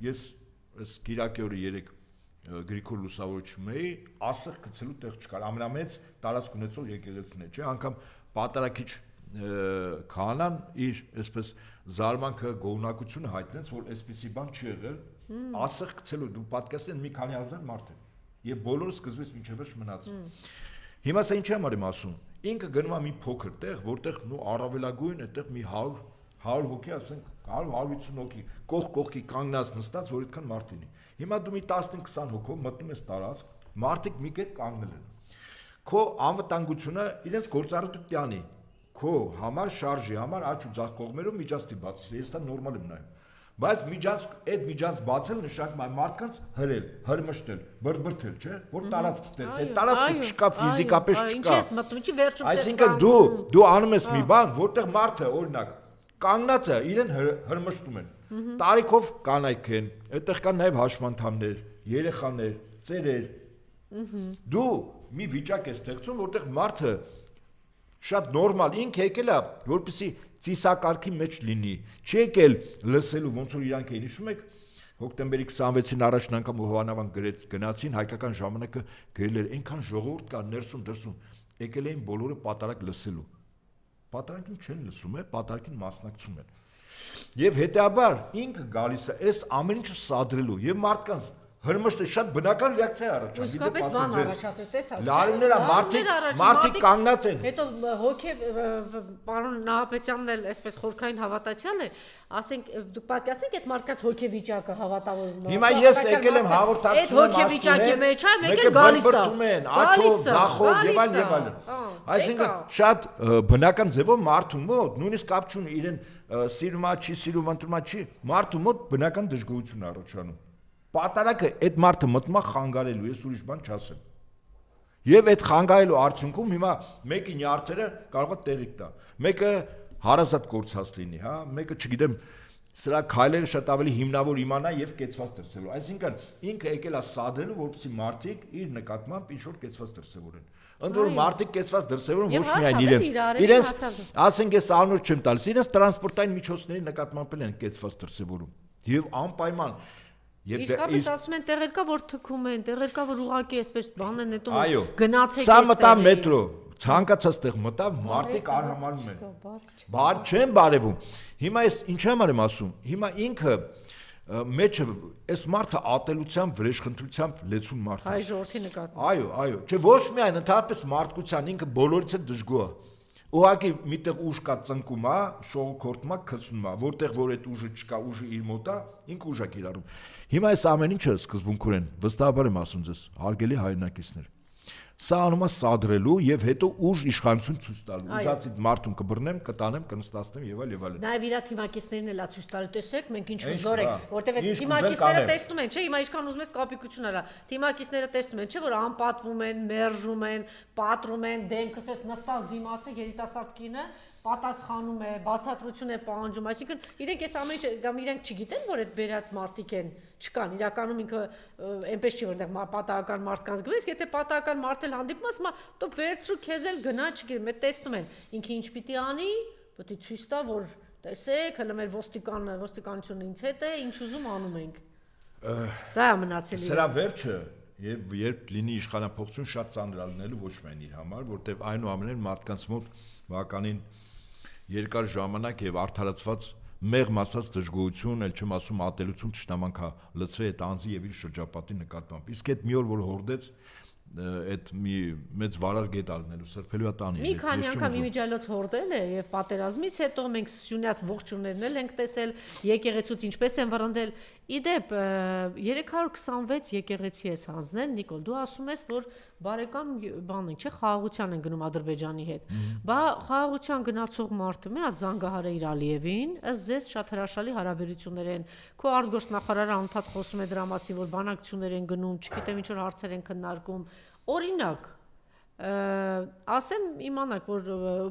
ես այս Կիրակի օրը 3 Գրիգոր լուսավորչում էի, ասեղ գցելու տեղ չկար, ամենամեծ տարածք ունեցող եկեղեցին է, չէ, անգամ պատարագիչ քահանան իր այսպես զարմանքը գոհունակությունը հայտնեց, որ այսպիսի բան չի եղել, ասեղ գցելու դու պատկերացրու մի քանի հազար մարդ է, եւ բոլորը սկզբից մինչեւ վերջ մնաց։ Հիմա սա ինչի համար եմ ասում, ինքը գնում է մի փոքր տեղ, որտեղ նու առավելագույն այդտեղ մի 100 հոգի, ասենք 100-150 հոգի կողքի կանգնած նստած, որ այդքան մարդ լինի։ Հիմա դու մի 15-20 հոգով մտնում ես տարածք, մարդիկ մի կերպ կանգնել են։ Քո անվտանգությունը իրենց գործառույթը տյանի, քո համար շարժի համար աջ ու ձախ կողմերով միջանցքի բացի, ես դա նորմալ եմ նայում։ Բայց այդ միջանց բացել նշանակում է մարդկանց հրել, հրմշտել, բրբրթել, չէ՞, որ տարածք ստեղծել, այդ տարածքը չկա, ֆիզիկապես չկա։ Ինչ ես մտնում, ինչի վերջում չես։ Այսինքն դու անում ես մի բան, որտեղ մարդը, օրինակ, կանգնած է, իրեն հրմշտում են։ Տարիքով կանայք են, այդտեղ կան նաև հաշմանդամներ, երեխաներ, ծերեր։ Դու մի վիճակ ես ստեղծում, որտեղ մարդը շատ նորմալ ինքը եկել է, որպեսզի ծիսակարգի մեջ լինի, չի եկել լսելու, ոնց որ իրանք էին, հիշում եք, հոկտեմբերի 26-ին առաջին անգամ Հովանավան գնացին, հայկական ժամանակը գրել էր, այնքան ժողովուրդ կար ներսում դրսում, եկել էին բոլորը պատարագ լսելու։ Պատարագին չեն լսում, պատարագին մասնակցում են։ Եվ հետեաբար ինքը գալիս է այս ամեն ինչը սադրելու եւ մարդկանց հրմշտը շատ բնական ռեակցիա է առաջանում։ Իսկապես բան առաջացրեց, տեսա։ Լարումներ մարդիկ կանգնած են։ Հետո հոգե պարոն Նահապետյանն էլ այսպես խորքային հավատացյալ է, ասենք դուք պատկասեք այդ մարդկանց հոգեվիճակը հավատավոր։ Հիմա ես եկել եմ հաղորդակցություն այդ հոգեվիճակի մեջ է, մեկը գալիս է։ Բրբրթում են, աչով, ձախով եւ այլն։ Այսինքն շատ բնական ձևով մարդու մոտ նույնիսկ կապ չունի իրեն սիրում է, չի սիրում, ընտրում է, չի, մարդու մոտ բնական դժգոհություն է առաջանում։ Պատարագը այդ մարդը մտնում է խանգարելու, ես ուրիշ բան չասեմ։ Եվ այդ խանգարելու արդյունքում հիմա մեկի նյարդերը կարող է տեղիք տա։ Մեկը հարազատ կորցած լինի, հա, մեկը չգիտեմ, սրա քայլերը շատ ավելի հիմնավոր իմանա եւ կեցված դրսելու։ Այսինքն ինքը եկել է սադրելու, որպեսզի մարդիկ իր նկատմամբ ինչ որ կեցված դրսևորեն։ Ընդ որում մարդիկ կեցված դրսևորում ոչ միայն իրենց, ասենք ես անոր չեմ տալիս, իրենց տրանսպորտային միջոցների նկատմամբ են կեցված դրսևորում։ Եվ անպայման Իսկապես ասում են տեղեր կա որ թքում են, տեղեր կա որ ուղակի այսպես բան են նետում գնացեք այստեղ։ Սա մտա մետրո, ցանկացած տեղ մտա, մարդիկ արհամարում են։ Բար չեն բարևում։ Հիմա ես ինչ եմ ասում, հիմա ինքը մեջը այս մարդը ատելությամբ, վրեժխնդրությամբ լեցուն մարդ է։ Հայ ժողովրդի նկատմամբ։ Այո, չէ ոչ միայն ընդհանրապես մարդկության ինքը բոլորից է դժգոհ։ Ուղղակի միտեղ ուժ կա ծնկում է, շողոքորթում է, քծնում է, որտեղ որ այդ ուժը չկա, ուժը իր մոտ է, ինքը ուժ է կիրառում։ Հիմա այս ամեն ինչը սկզբունքորեն վստահաբար եմ ասում ձեզ, հարգելի հայրենակիցներ։ Սա անում է սադրելու եւ հետո ուժ իշխանություն ցույց տալու։ Ուզածիդ մարդուն կբռնեմ, կտանեմ, կնստացնեմ եւ այլ եւ այլ։ Նաեւ իր թիմակիցներին էլ ցույց տալու, տեսեք, մենք ինչ հզոր ենք, որտեւ այդ թիմակիցները տեսնում են, չէ, հիմա ինչքան ուզում ես կապիկություն արա։ Թիմակիցները տեսնում են, չէ, որ անպատվում են, մերժում են, պատռում են, դեմքս էս նստած դիմացը երիտասարդ կինը պատասխանում է, բացատրություն է պահանջում, այսինքն իրենք այս ամեն ինչը կամ իրենք չգիտեն, որ այդ բերած մարդիկ են, չկան, իրականում ինքը այնպես չի, որտեղ պատահական մարդկանց գնես, եթե պատահական մարդ էլ հանդիպում ասում, դու վերցրու քեզ էլ գնա, չգիտեմ, այդ տեսնում են, ինքը ինչ պիտի անի, պետք է ցույց տա, որ տեսեք, հələ մեր ոստիկանությունը ինձ հետ է, ինչ ուզում անում ենք։ Դա է մնացել։ Սրա վերջը երբ լինի իշխանապողություն շատ ծանրալնելու ոչ միայն իր համար, որտեղ այնուամենայնիվ մարդկանց մոտ բավականին երկար ժամանակ եւ արդարացված մեղմ ասած դժգոհություն, ել չեմ ասում ատելություն ճշտամանքա լծվի այդ անձի եւ իր շրջապատի նկատմամբ։ Իսկ այդ մի օր որ հորդեց այդ մի մեծ վարար գետ ալնելու սրբելու է տանի։ Մի քանի անգամ իմիջիալոց հորդել է եւ պատերազմից հետո մենք Սյունյաց ողջուններն էլ ենք տեսել, եկեղեցուց ինչպես են վռնդել։ Իդեպ 326 եկեղեցի ես հանձնել, Նիկոլ, դու ասում ես, որ բարեկամ բան չէ, խաղաղության են գնում Ադրբեջանի հետ։ Բա խաղաղության գնացող մարդը մի հատ զանգահար է իր Ալիևին, ըստ ձեզ շատ հրաշալի հարաբերություններ են։ Քո արտգործնախարարը անդադ խոսում է դրա մասին, որ բանակցություններ են գնում, չգիտեմ ինչ որ հարցեր են քննարկում։ Օրինակ, ասեմ իմանաք, որ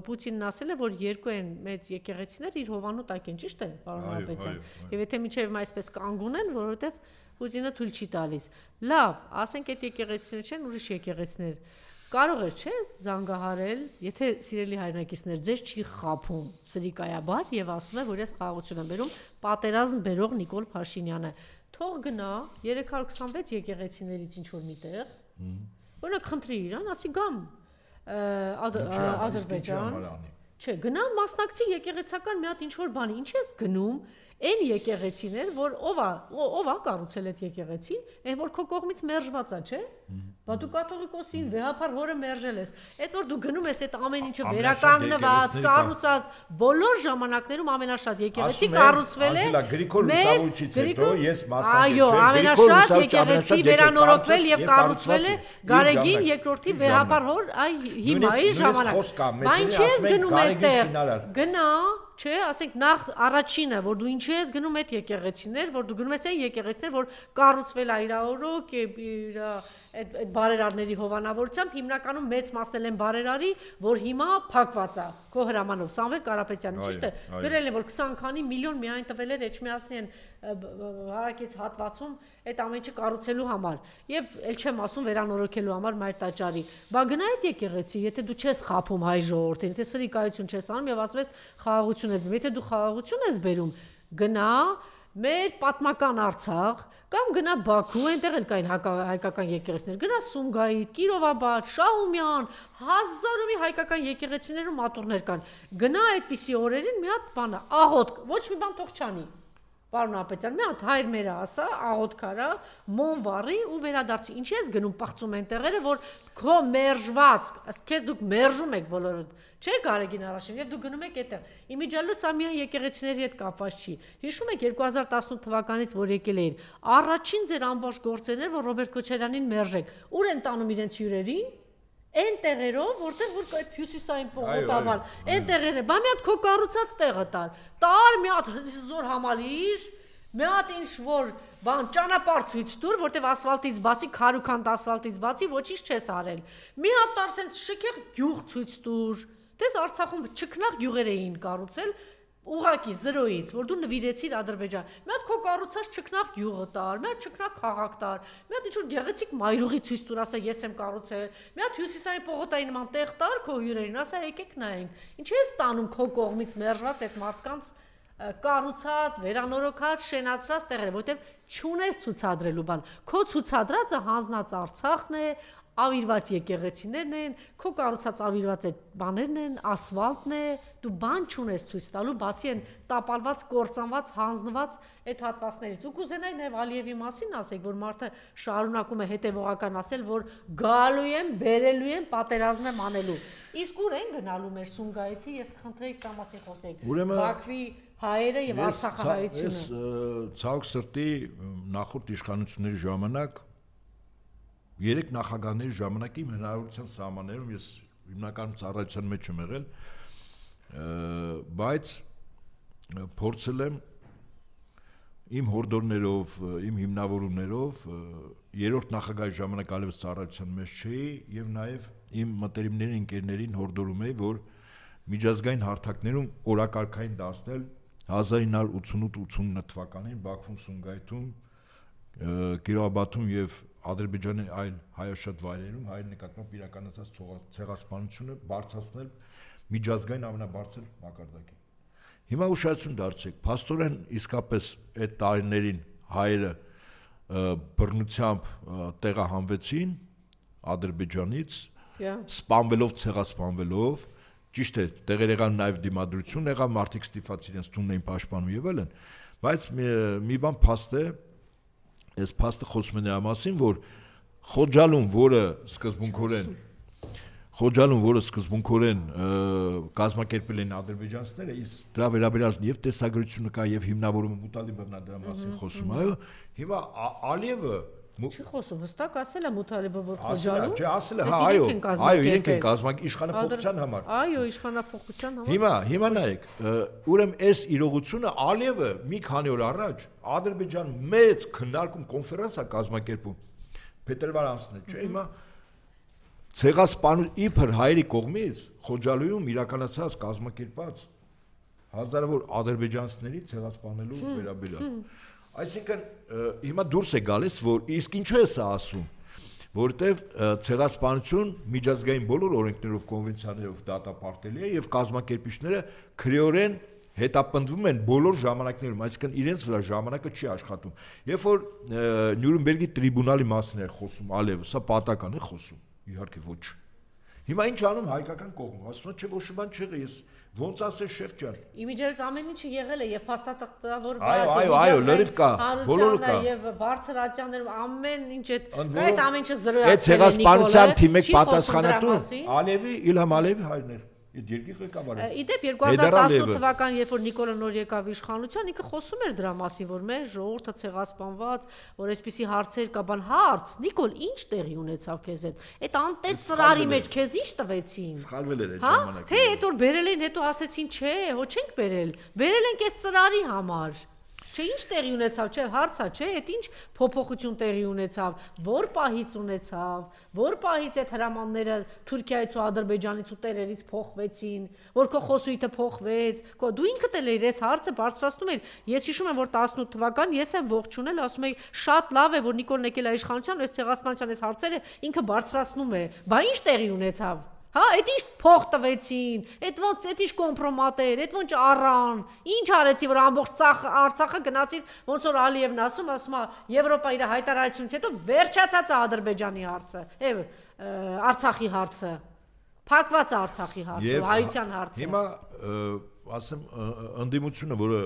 Պուտինն ասել է, որ երկու են մեծ եկեղեցիներ իր հովանու տակ են, ճիշտ է, պարոն Նահապետյան։ Եվ եթե միջև այսպես կանգուն են, որովհետև Պուտինը թույլ չի տալիս։ Լավ, ասենք այդ եկեղեցիներ չեն, ուրիշ եկեղեցիներ։ Կարող է, չէ, զանգահարել, եթե սիրելի հայրենակիցներ, ձեզ չի խաբում սրիկայաբար եւ ասում է, որ ես խաղաղություն եմ բերում, պատերազմ բերող Նիկոլ Փաշինյանը։ թող գնա 326 եկեղեցիներից ինչ որ միտեղ, օրինակ խնդրի իրան, ասի գամ Ադրբեջան, չէ, գնա մասնակցի եկեղեցական մի հատ ինչ որ բանի, ինչ ես գնում այն եկեղեցիներ, որ ով է կառուցել այդ եկեղեցին, այն որ քո կողմից մերժված է, չէ՞։ Բա դու կաթողիկոսին վեհապար հորը մերժել ես։ Այդ որ դու գնում ես այդ ամեն ինչը վերականգնված, կառուցած, բոլոր ժամանակներում ամենաշատ եկեղեցի կառուցվել է։ Գրիգոր Լուսավորչից հետո ես մասնակցել եմ։ Այո, ամենաշատ եկեղեցի վերանորոգվել եւ կառուցվել է Գարեգին երկրորդի վեհապար հոր, այ հիմա իր ժամանակ։ Բա ինչ ես գնում այդտեղ։ Գնա Չէ, ասենք նախ առաջինը, որ դու ինչի ես գնում այդ եկեղեցիներ, որ դու գնում ես այն եկեղեցիներ, որ կառուցվել է իր օրոք, իր այդ բարերարների հովանավորությամբ, հիմնականում մեծ մասնել են բարերարի, որ հիմա փակված է։ Քո հրամանով Սամվել Կարապետյանը, ճիշտ է, գրել են, որ 20 քանի միլիոն միայն տվել էր Էջմիածնի հարակից հատվածում այդ ամեն ինչը կառուցելու համար, եւ ել չեմ ասում վերանորոգելու համար Մայր տաճարի։ Բա գնա այդ եկեղեցի, եթե դու չես խափում հայ ժողովրդին, եթե սրիկայություն չես անում եւ ասում ես խաղաղություն ես, եթե դու խաղաղություն ես բերում, գնա մեր պատմական Արցախ կամ գնա Բաքու, այնտեղ էլ կային հայկական եկեղեցիներ, գնա Սումգայիթ, Կիրովաբադ, Շահումյան, հազարումի հայկական եկեղեցիներում մատուռներ կան։ Գնա այդպիսի օրերին մի հատ բանը, աղոտ, ոչ մի բան թող չանի։ Պարոն Ապետյան, մի հատ հայր մերը ասա, աղոտ քարա, մոն վառի ու վերադարձի։ Ինչ ես գնում պղծում են տեղերը, որ քո մերժված, քեզ դուք մերժում եք բոլորը, չէ՞ Գարեգին Արաշեն, եւ դու գնում եք այդտեղ։ Իմիջիալը սա միայն եկեղեցիների հետ կապված չի։ Հիշում եք 2018 թվականից որ եկել էին, առաջին ձեր ամբողջ գործերն որ Ռոբերտ Քոչարյանին մերժեք։ Ուր են տանում իրենց հյուրերին։ Այն տեղերով, որտեղ որ այդ հյուսիսային պողոտավալ, այն տեղերը, բա մի հատ քո կառուցած տեղը տար մի հատ զոր համալիր, մի հատ ինչ որ բան ճանապարհ ցույց տուր, որտեղ ասֆալտից բացի, քարուքանդ ասֆալտից բացի ոչինչ չես արել։ Մի հատ տար sense շքեղ գյուղ ցույց տուր։ Դες Արցախում չքնաղ գյուղեր էին կառուցել, ուղակի 0-ից, որ դու նվիրեցիր Ադրբեջան։ Մի հատ քո կառուցած չքնաղ գյուղը տար, մի հատ չքնաղ քաղաք տար, մի հատ ինչ-որ գեղեցիկ մայրուղի ցույց տուր, ասա ես եմ կառուցել, մի հատ հյուսիսային պողոտային նման տեղ տար քո հյուրերին, ասա եկեք նայենք։ Ինչ ես տանում քո կողմից մերժված այդ մարդկանց կառուցած, վերանորոգած, շենացած տեղերը, որտեղ չունես ցուցադրելու բան։ Քո ցուցադրածը հանձնած Արցախն է, ավիրված եկեղեցիներն են, քո կառուցած ավիրված այդ բաներն են, ասֆալտն է, դու բան չունես ցույց տալու, բացի այն տապալված, կործանված, հանձնված այդ հատվածներից։ Ու կուզենայի նաև Ալիևի մասին ասեք, որ մարդը շարունակում է հետևողական ասել, որ գալու եմ, բերելու եմ, պատերազմ եմ անելու։ Իսկ ուր են գնալու մեր Սումգայիթի, ես կխնդրեի սա մասին խոսեք։ Բաքվի հայերը եւ Արցախահայությունը։ Ես ցավոք սրտի նախորդ իշխանությունների ժամանակ 3 նախագահների ժամանակ իմ հնարավորության սահմաններում ես հիմնականում ծառայության մեջ եմ եղել, բայց փորձել եմ իմ հորդորներով, իմ հիմնավորումներով երրորդ նախագահի ժամանակ այլևս ծառայության մեջ չէի եւ նաեւ իմ մտերիմների ընկերներին հորդորում էի, որ միջազգային հարթակներում օրակարգային դարձնել 1988-89 թվականին Բաքվում, Սումգայիթում, Կիրովաբադում եւ Ադրբեջանի այլ հայաշատ վայրերում հայ նկատմամբ իրականացած ցեղասպանությունը բարձրացնել միջազգային ամենաբարձր մակարդակի։ Հիմա ուշադրություն դարձրեք, փաստորեն իսկապես այդ տարիներին հայերը բռնությամբ տեղահանվեցին Ադրբեջանից, սպանվելով, ցեղասպանվելով, ճիշտ է, տեղեր եղան նաև դիմադրություն եղավ, մարդիկ ստիպված իրենց տունն էին պաշտպանում եւ այլն, բայց մի բան փաստ է, այս փաստը խոսում է նրա մասին, որ Խոջալուն, որը սկզբունքորեն կազմակերպել են ադրբեջանցիները, իսկ դրա վերաբերյալ եւ տեսագրությունը կա եւ հիմնավորումը Մուտալիբովն է դրա մասին խոսում, այո, հիմա Ալիևը չի խոսում, հստակ ասել է Մուտալիբովը, որ Խոջալուն, չէ, ասել է, հա, այո, իրենք են իշխանապողության համար։ Այո, իշխանապողության համար։ Հիմա նայեք, ուրեմն այս իրողությունը Ալիևը մի քանի օր առաջ Ադրբեջան մեծ քննարկում կոնֆերանս է կազմակերպում փետրվար ամսին, չէ՞, հիմա ցեղասպանություն իբր հայերի կողմից Խոջալույում իրականացած կազմակերպած հազարավոր ադրբեջանցիների ցեղասպանելու վերաբերյալ։ Այսինքն հիմա դուրս է գալիս, որ իսկ ինչու է սա ասում, որտեվ ցեղասպանություն միջազգային բոլոր օրենքներով, կոնվենցիաներով դատապարտելի է եւ կազմակերպիչները քրեորեն հետապնդվում են բոլոր ժամանակներում, այսինքն իրենց վրա ժամանակը չի աշխատում։ Երբ որ Նյուրնբերգի տրիբունալի մասին է խոսում Ալիևը, սա պատական է խոսում, իհարկե ոչ։ Հիմա ինչ անում հայկական կողմը, ասում է, չէ, ոչ մի բան չեղի, ես ոնց ասես շեֆ ջան։ Իմիջիայլոց ամեն ինչը եղել է եւ փաստաթղթավորված Այո, լրիվ կա, բոլորը կա։ Եվ բարձր ատյաններում ամեն ինչ այդ ամեն ինչը զրոյացել է Նիկոլը։ Այդ ցեղասպանության թիմի պատասխանատու Ալիևի Իլհամ Ալիևի հայրն էր։ Այդ երկի ղեկավարը։ Իդեպ 2018 թվականին, երբ որ Նիկոլը նոր եկավ իշխանության, ինքը խոսում էր դրա մասին, որ մեր ժողովուրդը ցեղասպանված, որ այսպիսի հարցեր կա, բան հարց, Նիկոլ, ինչ տեղի ունեցավ քեզ հետ։ Այդ անտեր ծրարի մեջ քեզ ինչ տվեցին։ Սխալվել էր այդ ժամանակը։ Թե այդ որ բերել են, հետո ասեցին, չէ, հո չենք բերել։ Բերել ենք այս ծրարի համար։ Չէ, ինչ տեղի ունեցավ, չէ, հարցա, չէ, այդ ինչ փոփոխություն տեղի ունեցավ, որ պահից ունեցավ, որ պահից այդ հրամանները Թուրքիայից ու Ադրբեջանից ու տերերից փոխվեցին, որ քո խոսույթը փոխվեց, դու ինքդ էլ ես հարցը բարձրացնում եմ, ես հիշում եմ, որ 18 թվական ես եմ ողջունել, ասում եմ, շատ լավ է, որ Նիկոլն եկել է իշխանության, այս ցեղասպանության այս հարցերը ինքը բարձրացնում է, բա ինչ տեղի ունեցավ։ Հա, այդ ինչ փող տվեցին, այդ ոնց, այդ ինչ կոմպրոմատ էր, այդ ոնց առան, ինչ արեցի, որ ամբողջ Արցախը գնացին, ոնց որ Ալիևն ասում է, Եվրոպա իր հայտարարությունից հետո վերջացած է Ադրբեջանի հարցը, Արցախի հարցը, փակված Արցախի հարցը, հայության հարցը։ Հիմա ասեմ, ընդդիմությունը, որը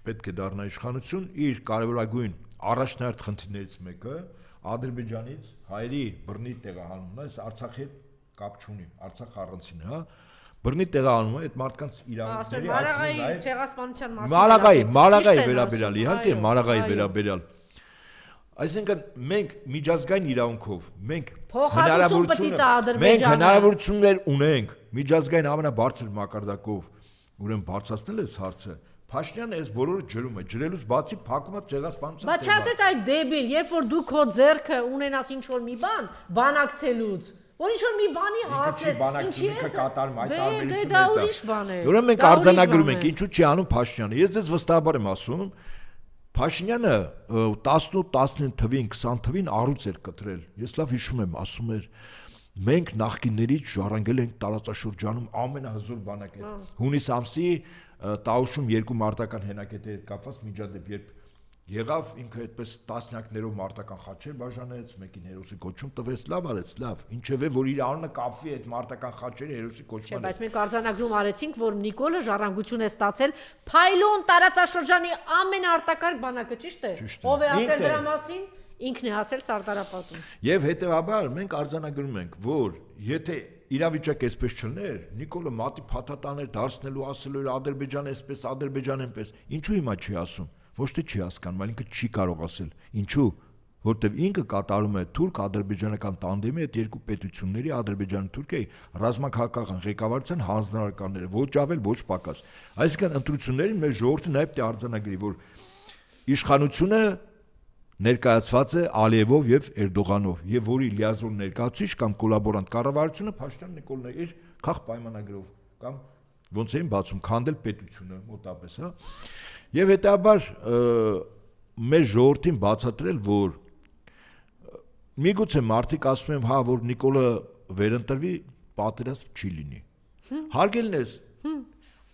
պետք է դառնա իշխանություն, իր կարևորագույն առաջնահերթ խնդիրներից մեկը Ադրբեջանից հայերի բռնի տեղահանումն է, այս Արցախի հետ կապ չունի, Արցախ առանցին, հա, բռնի տեղահանումը այդ մարդկանց իրավունքների Մարաղայի ցեղասպանության մասին։ Մարաղայի վերաբերյալ, իհարկե Մարաղայի վերաբերյալ։ Այսինքն մենք միջազգային իրավունքով մենք հնարավորություններ ունենք միջազգային ամենաբարձր մակարդակով ուրեմն բարձրացնել այս հարցը։ Փաշինյանը այս բոլորը ջրում է, ջրելուց բացի փակում է ցեղասպանության։ Բայց չասես այդ դեբիլ, երբ որ դու քո ձեռքը ունենաս ինչ որ մի բան, բանակցելուց, որ ինչ որ մի բանի հասնես, ինչի է կատարում այդ արմելությունը։ Դա ուրիշ բան է։ Ուրեմն մենք արձանագրում ենք, ինչու՞ չի անում Փաշինյանը։ Ես ձեզ վստահաբար եմ ասում, Փաշինյանը 18-19 թվին, 20 թվին առույց էր կտրել։ Ես լավ հիշում եմ, ասում էր մենք նախկիններից ժառանգել ենք տարածաշրջանում ամենահզոր բանակը։ Հունիս ամսի Տաուշում երկու մարտական հենակետեր կապված միջադեպ, երբ եղավ ինքը այդպես տասնյակներով մարտական խաչեր բաժանեց, մեկին հերոսի կոչում տվեց, լավ արեց, լավ, ինչևէ որ իր անունը կապվի այդ մարտական խաչերը հերոսի կոչման։ Բայց մենք արձանագրում արեցինք, որ Նիկոլը ժառանգություն է ստացել Փայլուն տարածաշրջանի ամենաարտակարգ բանակը, ճիշտ է։ Ով է ասել դրա մասին։ Ինքն է ասել Սարտարապատում։ Եվ հետեւաբար մենք արձանագրում ենք, որ եթե իրավիճակը այսպես չլներ, Նիկոլը մատի փաթաթաներ դարձնելու ասելու էր Ադրբեջանը այսպես, Ադրբեջանը այնպես, ինչու հիմա չի ասում։ Ոչ թե չի հասկանում, այլ ինքը չի կարող ասել։ Ինչու՞։ Որտեվ ինքը կատարում է թուրք-ադրբեջանական տանդեմի այդ երկու պետությունների Ադրբեջանի Թուրքիայի ռազմաքաղաքական ղեկավարության հանձնարարականները, ոչ ավել, ոչ պակաս։ Այսինքն ընտրություններին մեր ժողովուրդը նաև պետք է արձանագրի, որ իշխանությունը ներկայացված է Ալիևով եւ Էրդողանով, եւ որի լիազոր ներկայացուցիչ կամ կոլաբորանտ կառավարությունը Փաշինյան Նիկոլն է իր քաղ պայմանագրով կամ ոնց էին բացում քանդել պետությունը մոտապես, հա։ Եվ հետաբար մեր ժողովրդին բացատրել, որ միգուցե մարդիկ ասում են, հա, որ Նիկոլը վերընտրվի, պատերազմ չի լինի։ Հարգելն ես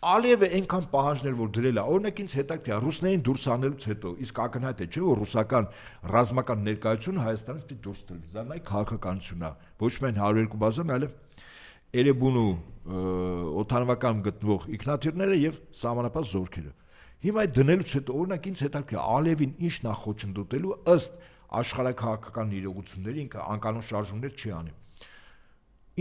Ալիևը այնքան պահանջներ որ դրել է, օրինակ ինձ հետաքրքիր է ռուսներին դուրս անելուց հետո, իսկ ակնհայտ է, չէ՞ որ ռուսական ռազմական ներկայությունը Հայաստանից պիտի դուրս տրվի, դա նայ քաղաքականությունն է, ոչ միայն 102 բազան, այլև Էրեբունու օթանավականում գտնվող ինքնաթիռները եւ սահմանապահ զորքերը։ Հիմա այդ դնելուց հետո օրինակ ինձ հետաքրքիր է Ալիևին ինչ նախոչնդոտելու ըստ աշխարհակահաղական իրողությունների ինքը անկանոն շարժումներ չի անի։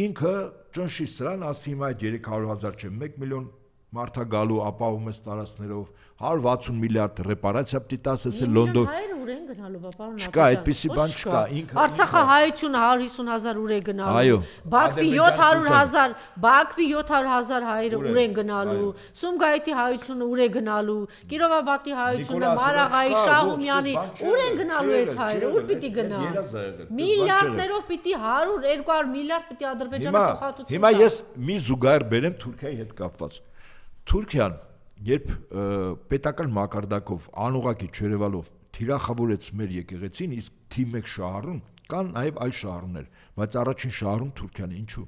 Ինքը ճնշի սրան, ասի հիմա այդ 300,000 չէ, 1 միլիոն մարդագալու ապահովում է տարածքներով 160 միլիարդ ռեպարացիա պիտի տաս ասել Լոնդոն։ Ուրեն գնալու, պարոն Նապետյան։ Չկա, այդպիսի բան չկա, ինքը Արցախը հայությունը 150,000 ուր է գնալու։ Բաքվի 700,000, Բաքվի 700,000 հայերը ուր են գնալու։ Սումգայիթի հայությունը ուր է գնալու։ Կիրովաբադի հայությունը, Մարաղայի, Շահումյանի ուր են գնալու այս հայերը, ուր պիտի գնա։ Միլիարդներով պիտի 100-200 միլիարդ պիտի Ադրբեջանը փոխհատուցի։ Հիմա ես մի զուգահեռ բերեմ Թուրքիայի հետ կապված։ Թուրքիան, երբ պետական մակարդակով անուղակի չերևալով թիրախավորեց մեր եկեղեցին, իսկ թիմ 1 շահառուն, կան նաև այլ շահառուներ, բայց առաջին շահառուն Թուրքիան է, ինչու։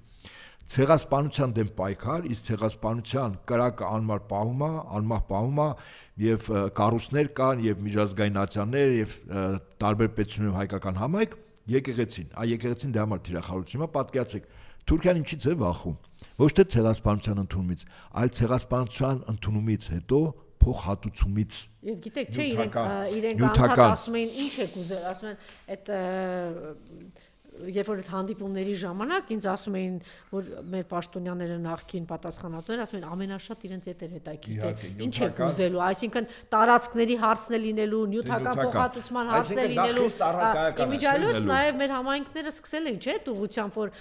ցեղասպանության դեմ պայքար, իսկ ցեղասպանության կրակը անմար պահում է եւ կառույցներ կան եւ միջազգայնացիաներ եւ տարբեր պետություններում հայկական համայնք եկեղեցին, եկեղեցին դե համար թիրախավորություն է, պատկերացեք, Թուրքիան ինչից է վախում, ոչ թե ցեղասպանության ընդունումից, այլ ցեղասպանության ընդունումից հետո փոխհատուցումից։ Եվ գիտեք, չէ, իրենք անդադ ասում էին, ինչ եք ուզել, ասում են, այդ երբ որ այդ հանդիպումների ժամանակ ինձ ասում էին, որ մեր պաշտոնյաները նախկին պատասխանատուները ասում են ամենաշատ իրենց էդ էր հետաքրքիր, թե ինչ եք ուզելու, այսինքն տարածքների հարցն է լինելու, նյութական փոխհատուցման հարցն է լինելու, իմիջիայլոց նաև մեր համայնքները սկսել են, չէ, ուղղությամբ որ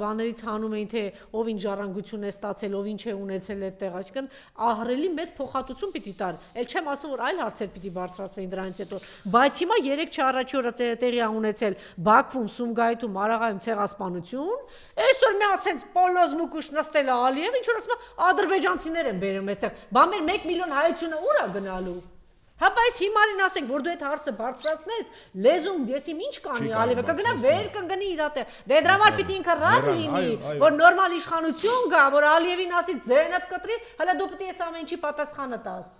բաներից հանում էին, թե ով ինչ ժառանգություն է ստացել, ով ինչ է ունեցել այդտեղ, այսինքն ահռելի մեծ փոխհատուցում պիտի տար։ Էլ չեմ ասում, որ այլ հարցեր պիտի բարձրացվեին դրանից հետո, բայց հիմա 3-4 օրը տեղի ունեցել Բաքվում, Սումգայիթում, Արաղայում ցեղասպանություն, այսօր մի հատ sense Պոլոզ Մուկուշ նստել է Ալիև, ինչ որ ասում է ադրբեջանցիներ են բերում այստեղ։ Բա մեր 1 միլիոն հայությունը ուր է գնալու։ Հա բայց հիմարին ասենք, որ դու այդ հարցը բարձրացնես, լեզուն դեսիմ ինչ կանի Ալիևը, կգնա վեր կընկնի իր տեղ։ Դե դրա համար պիտի ինքը ռադ լինի, որ նորմալ իշխանություն գա, որ Ալիևին ասի ձենդ կտրի, հələ դու պիտի այս ամեն ինչի պատասխանը տաս։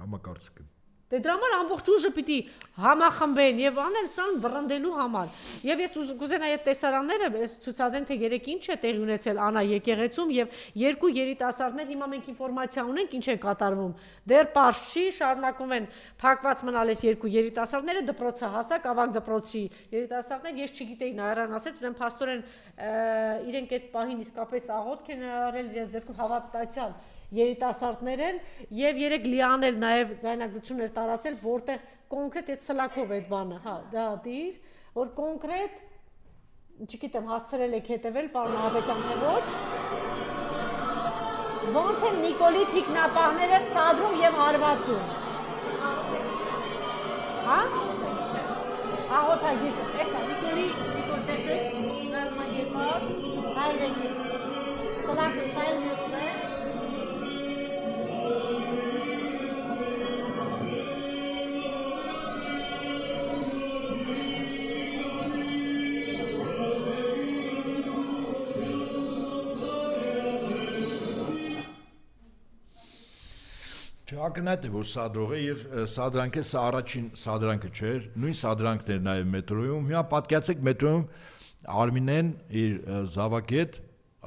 Համակարծիք եմ։ Դե դրա համար ամբողջ ուժը պիտի համախմբեն եւ անել սան վռնդելու համար։ Եվ ես կուզենայի այդ տեսարանները ցուցադրեն, թե երեք ինչ է տեղի ունեցել Անա եկեղեցում եւ երկու երիտասարդներ հիմա մենք ինֆորմացիա ունենք ինչ է կատարվում։ Դեռ པարզ չի, շարունակում են փակված մնալ այս երկու երիտասարդները, դպրոցը հասակ, ավագ դպրոցի երիտասարդներ, ես չգիտեի Նայարան ասեց, ուրեմն փաստորեն իրենք այդ պահին իսկապես աղոթք են արել իրենց ձեռքում հավատացյալ երիտասարդներ են եւ երեք լիանել նաեւ ձայնագրություններ տարածել, որտեղ կոնկրետ այդ սլակով այդ բանը, հա, դա դիր, որ կոնկրետ, չգիտեմ, հասցրել եք հետևել, պարոն Ահաբեկյան, թե ոչ, ոնց են Նիկոլի թիկնապահները սադրում եւ հարվածում։ Հա? Աղոթագիր, էսա Նիկոլ տեսեք, ռազմագերված, հայրենի, սլակը սայլ մյուսն է, Ակնհայտ է, որ սադրող է եւ սադրանքը սա առաջին սադրանքը չէր, նույն սադրանքն էր նաեւ մետրոյում։ Հիմա պատկերացեք մետրոյում Արմինեն իր զավակետ,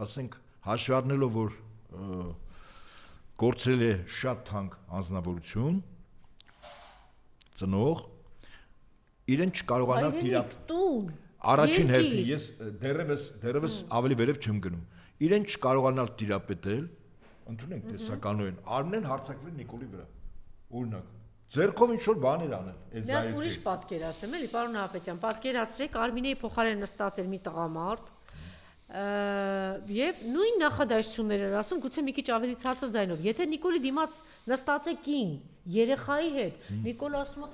ասենք հաշվի առնելով, որ գործել է շատ թանկ անձնավորություն, ծնող, իրեն չկարողանալ տիրապետել։ Առաջին հերթին ես դեռևս ավելի վերև չեմ գնում։ Իրեն չկարողանալ տիրապետել ընդունենք տեսականորեն Արմենեն հարցակվել Նիկոլի վրա օրինակ ձերքով ինչ որ բաներ անել այս զայրի։ Դա ուրիշ պատկեր ասեմ, էլի պարոն Ահաբեկյան, պատկերացրեք Արմինեի փոխարեն նստած էր մի տղամարդ եւ նույն նախադասություններ էր ասում, գուցե մի քիչ ավելի ցածր ձայնով։ Եթե Նիկոլի դիմաց նստած է կին երեխայի հետ, Նիկոլը ասում է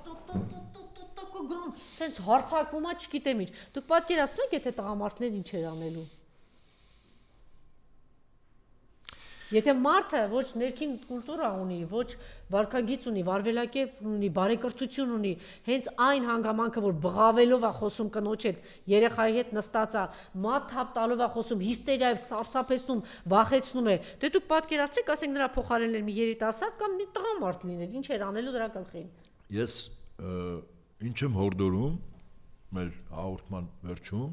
կգամ, սենց հարցակվում է, չգիտեմ ինչ։ Դուք պատկերացնում եք, եթե տղամարդներն ինչ էր անելու։ Եթե մարդը ոչ ներքին կուլտուրա ունի, ոչ վարքագիծ ունի, վարվելակերպ ունի, բարեկրթություն ունի, հենց այն հանգամանքը, որ բղավելով է խոսում կնոջ հետ, երեխայի հետ նստած է, մատ թափ տալով է խոսում, հիստերիայով սարսափեցնում, վախեցնում է, դե դուք պատկերացրեք, ասենք նրա փոխարեն մի երիտասարդ կամ մի տղամարդ լիներ, ինչ էր անելու դրա գլխին։ Ես ինչ եմ հորդորում մեր հաղորդման վերջում,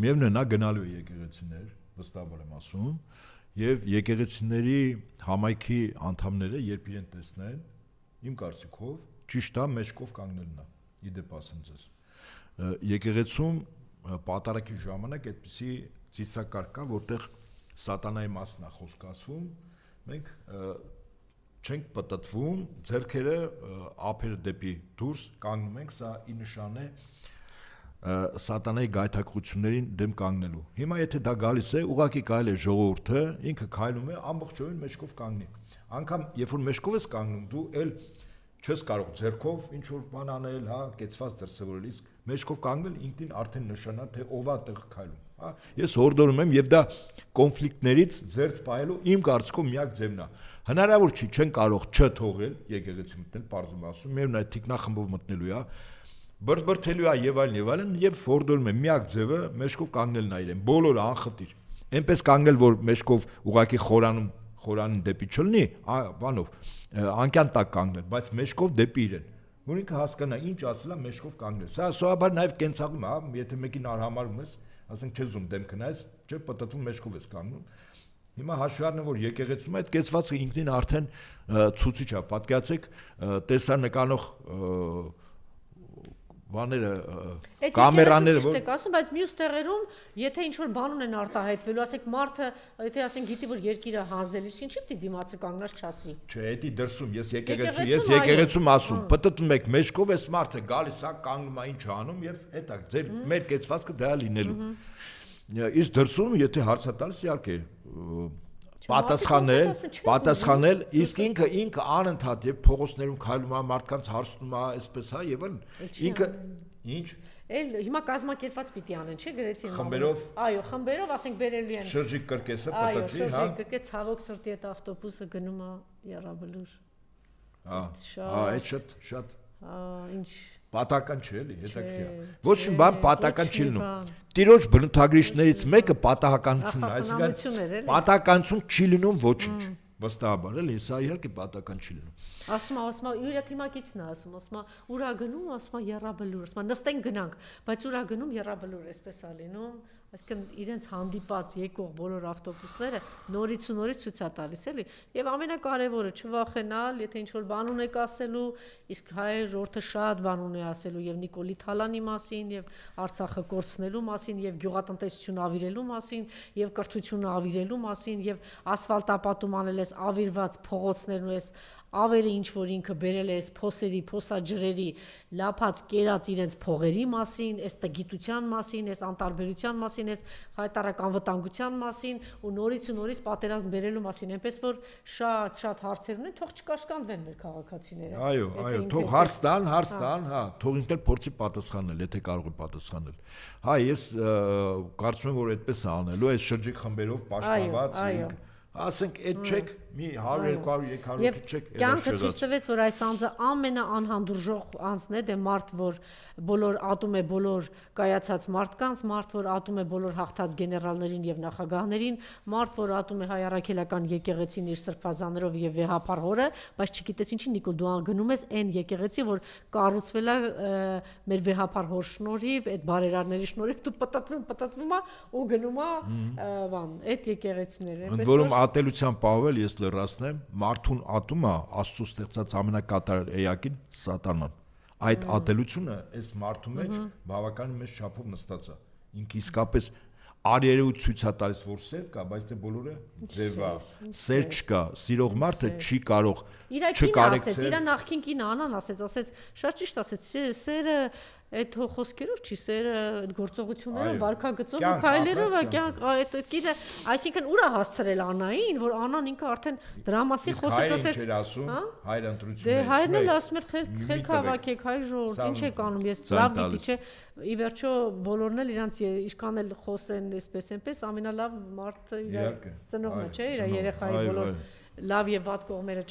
միևնույն է նա գնալու է եկեղեցիներ, վստահաբար եմ ասում, եւ եկեղեցիների համայնքի անդամները երբ իրեն տեսնեն, իմ կարծիքով ճիշտ է մեջքով կանգնելն է, իդեպ ասեմ ձեզ։ Եկեղեցում պատարակի ժամանակ այդպիսի ծիսակարգ կա, որտեղ սատանայի մասն է խոսք ասվում, մենք չենք պտտվում, ձեռքերը ափերը դեպի դուրս կանգնում ենք, սա ի նշան է սատանայի գայթակղություններին դեմ կանգնելու։ Հիմա եթե դա գալիս է, ուղղակի կարելի է ժողովուրդը ինքը քայլում է ամբողջովին մեջքով կանգնի։ Անկամ երբ որ մեջքով ես կանգնում, դու էլ չես կարող ձեռքով ինչ որ բան անել, հա, կեցված դրսևորել, իսկ մեջքով կանգնել ինքնին արդեն նշանա թե ով է տեղ քայլում, հա։ Ես հորդորում եմ եւ դա կոնֆլիկտներից զերծ պահելու իմ կարծիքով միակ ձևն է։ Հնարավոր չի, չեն կարող չթողել եկեղեցի մտնել, բարձր ասում, միևնույն այդ թիկնախմբով մտնելու է, բրբրթելու է եւ այլն եւ հորդորում եմ միակ ձևը մեջքով կանգնելն է իրեն, բոլորը անխտիր։ Այնպես կանգնել, որ մեջքով ուղակի խորանին դեպի չլինի, բանով, անկյան տակ կանգնել, բայց մեջքով դեպի իրեն, որ ինքը հասկանա ինչ ասելա մեջքով կանգնել։ Սա սովորաբար նաև կենցաղում է, եթե մեկին արհամարում ես, ասենք չես ուզում դեմքը նայես, չէ, պտտվում մեջքով ես կանգնում։ Հիմա հաշվի առնեմ, որ եկեղեցում այդ կեցվածքը ինքնին արդեն ցուցիչ է, պատկերացեք, տեսանկարող բաները, կամերաները, որ ճիշտ ասում, բայց մյուս տեղերում, եթե ինչ որ բան ունեն արտահայտվելու, ասենք մարդը, եթե ասենք գիտի, որ երկիրը հանձնելիս, ինչի՞ պիտի դիմացը կանգնած չասի։ Չէ, դա դրսում, ես եկեղեցում ասում, պտտում եք մեջքով, այս մարդը գալիս է, կանգնում է, ինչ անում եւ հետա ձեր մեր կեցվածքը դա է լինելու։ Իսկ դրսում, եթե հարցա տալիս, իհարկե պատասխանել, իսկ ինքը անընդհատ եւ փողոցներում քայլում է, մարդկանց հարցնում է, այսպես հա եւ ինքը ինչ Էլ հիմա կազմակերպված պիտի անեն, չէ՞ գրեցին խմբերով։ Այո, խմբերով, ասենք բերելու են։ Շրջիկ կրկեսը Այո, պտտվի, հա։ շրջիկ կրկես ցավոք սրտի այդ ավտոբուսը գնում է Եռաբլուր։ Այդ շատ Ինչ պատական չէ էլի, հետաքրքիր։ Ոչ մի բան պատական չի լինում։ Տիրոջ բնութագրիչներից մեկը պատահականությունն է, այսինքն պատականություն չի լինում ոչինչ։ Վստահաբար էլի, սա իհարկե պատական չի լինում։ Ասում իր թիմակիցն է ասում, ուրա գնում, ասում Եռաբլուր, ասում նստենք գնանք, բայց ուրա գնում Եռաբլուր, այսպես է լինում։ Այսինքն իրենց հանդիպած եկող բոլոր ավտոբուսները նորից ու նորից ցույց է տալիս էլի եւ ամենակարևորը չվախենալ, եթե ինչ որ բան ունեք ասելու, իսկ հայ ժողովուրդը շատ բան ունի ասելու եւ Նիկոլի Թալանի մասին եւ Արցախը կորցնելու մասին եւ գյուղատնտեսությունը ավիրելու մասին եւ կրթությունը ավիրելու մասին եւ ասֆալտապատում անել էս ավիրված փողոցներն ու էս ավերը ինչ որ ինքը բերել է էս փոսերի, փոսաջրերի, լափած կերած իրենց փողերի մասին, էս տգիտության մասին, էս անտարբերության մասին, էս հայտարարական վտանգության մասին ու նորից պատերազմ բերելու մասին, այնպես որ շատ հարցեր ունեն, թող չկաշկանդվեն մեր քաղաքացիները։ Այո, թող հարց տան, հա, թող ինքն էլ փորձի պատասխանել, եթե կարող է պատասխանել։ Հա, ես կարծում եմ, որ այդպես է անելու, այս շրջիկ խմբերով պաշտպանված ասենք այդ չեք մի 100-200 չեք կյանքը ցույց տվեց որ այս անձը ամենաանհանդուրժող անձն է դե մարդ որ բոլոր ատում է բոլոր կայացած մարդկանց մարդ որ ատում է բոլոր հաղթած գեներալներին եւ նախագահներին մարդ որ ատում է հայ առաքելական եկեղեցին իր սրբազաններով եւ վեհապար հորը բայց չգիտես ինչի Նիկոլ դու գնում ես այն եկեղեցի որ կառուցվել է մեր վեհապար հոր շնորհիվ այդ բարերարների շնորհիվ դու պտտվում ու գնում բան այդ եկեղեցիները ընդ որում ատելության պահվել ես լրացնեմ մարդուն ատումը Աստծո ստեղծած ամենակատարել էակին սատանան այդ ատելությունը այս մարդու մեջ բավականին մեծ չափով նստած է ինքը իսկապես արիերու ցույց է տալիս որ սեր կա բայց դե բոլորը ձևա սեր չկա սիրող մարդը չի կարող չկարեկցել իր նախքին կինը Անան ասեց շատ ճիշտ ասեց սերը այդ խոսքերով չի սերը այդ գործողություններով վարքագծով ու քայլերով այդ կինը այսինքն ուրա հասցրել Անային որ Անան ինքը արդեն դրա մասին խոսեց ասեց հայր ընտրությունների դե հայրն էլ ասում էր խելք հավաքեք հայ ժողովուրդ ինչ եք անում ես լավ գիտի չէ ի վերջո բոլորն էլ իրանց իշքան էլ խոսեն այսպես այնպես ամենալավ մարդը իր ծնողն է չէ իր երեխայի բոլոր լավ եւ վատ կողմերը